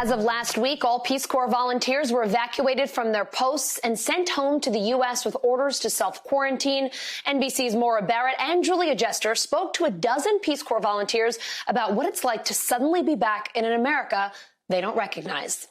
As of last week, all Peace Corps volunteers were evacuated from their posts and sent home to the U.S. with orders to self-quarantine. NBC's Maura, Barrett and Jester spoke to a dozen Peace Corps volunteers about what it's like to suddenly be back in an America they don't recognize.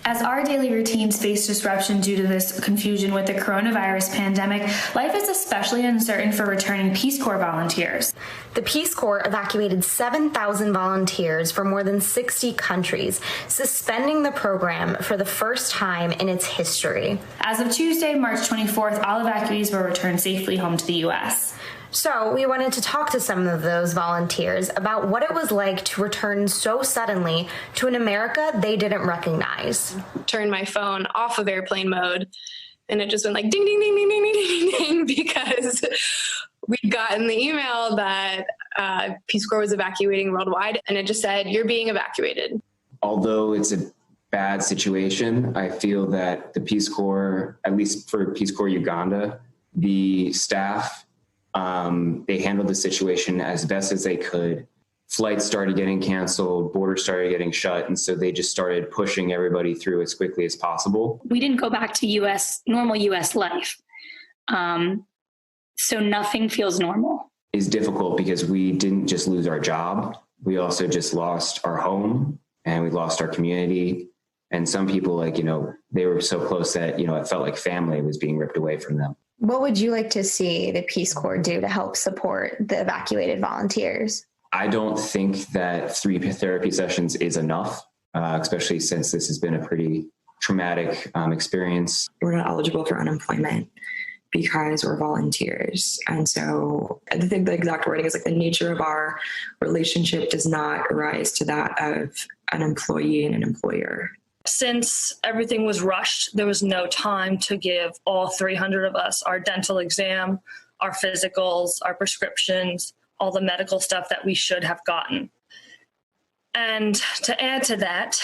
As our daily routines face disruption due to this confusion with the coronavirus pandemic, life is especially uncertain for returning Peace Corps volunteers. The Peace Corps evacuated 7,000 volunteers from more than 60 countries, suspending the program for the first time in its history. As of Tuesday, March 24th, all evacuees will return safely home to the U.S. So we wanted to talk to some of those volunteers about what it was like to return so suddenly to an America they didn't recognize. Turned my phone off of airplane mode, and it just went like ding, ding, ding, ding, ding, ding, ding, ding, because we'd gotten the email that Peace Corps was evacuating worldwide, and it just said, you're being evacuated. Although it's a bad situation, I feel that the Peace Corps, at least for Peace Corps Uganda, the staff, they handled the situation as best as they could. Flights started getting canceled, borders started getting shut, and so they just started pushing everybody through as quickly as possible. We didn't go back to normal U.S. life, so nothing feels normal. It's difficult because we didn't just lose our job, we also just lost our home, and we lost our community. And some people, they were so close that, it felt like family was being ripped away from them. What would you like to see the Peace Corps do to help support the evacuated volunteers? I don't think that 3 therapy sessions is enough, especially since this has been a pretty traumatic experience. We're not eligible for unemployment because we're volunteers. And so I think the exact wording is the nature of our relationship does not rise to that of an employee and an employer. Since everything was rushed, there was no time to give all 300 of us our dental exam, our physicals, our prescriptions, all the medical stuff that we should have gotten. And to add to that,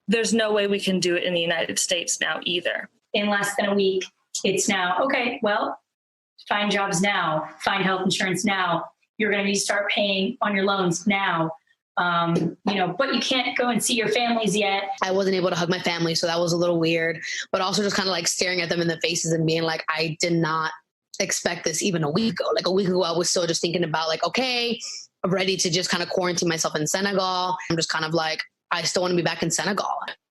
there's no way we can do it in the United States now either. In less than a week, it's now, okay, well, find jobs now, find health insurance now. You're going to need to start paying on your loans now. But you can't go and see your families yet. I wasn't able to hug my family, so that was a little weird, but also just kind of staring at them in the faces and being like, I did not expect this even a week ago. A week ago, I was still just thinking about okay, I'm ready to just kind of quarantine myself in Senegal. I'm just kind of I still want to be back in Senegal.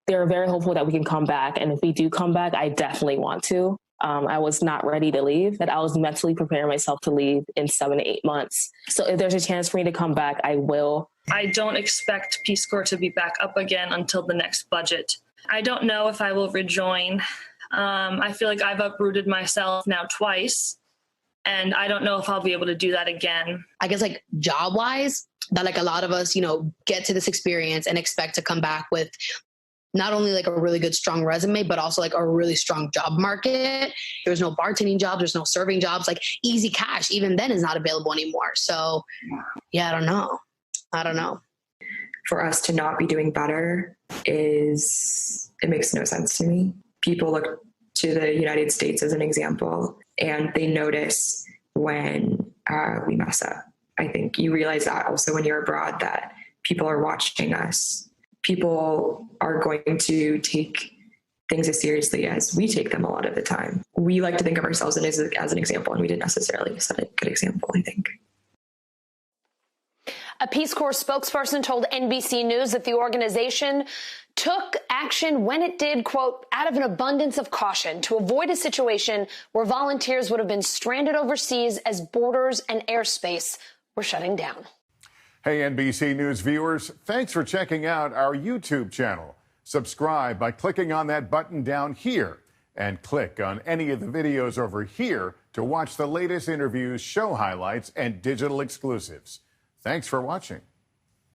They're very hopeful that we can come back. And if we do come back, I definitely want to. I was not ready to leave, but I was mentally preparing myself to leave in 7 to 8 months. So if there's a chance for me to come back, I will. I don't expect Peace Corps to be back up again until the next budget. I don't know if I will rejoin. I feel like I've uprooted myself now twice, and I don't know if I'll be able to do that again. I guess job-wise, that a lot of us, get to this experience and expect to come back with not only a really good, strong resume, but also a really strong job market. There's no bartending jobs. There's no serving jobs. Easy cash, even then, is not available anymore. So yeah, I don't know. For us to not be doing better it makes no sense to me. People look to the United States as an example, and they notice when we mess up. I think you realize that also when you're abroad, that people are watching us. People are going to take things as seriously as we take them a lot of the time. We like to think of ourselves as an example, and we didn't necessarily set a good example, I think. A Peace Corps spokesperson told NBC News that the organization took action when it did, quote, out of an abundance of caution to avoid a situation where volunteers would have been stranded overseas as borders and airspace were shutting down. Hey, NBC News viewers, thanks for checking out our YouTube channel. Subscribe by clicking on that button down here and click on any of the videos over here to watch the latest interviews, show highlights, and digital exclusives. Thanks for watching.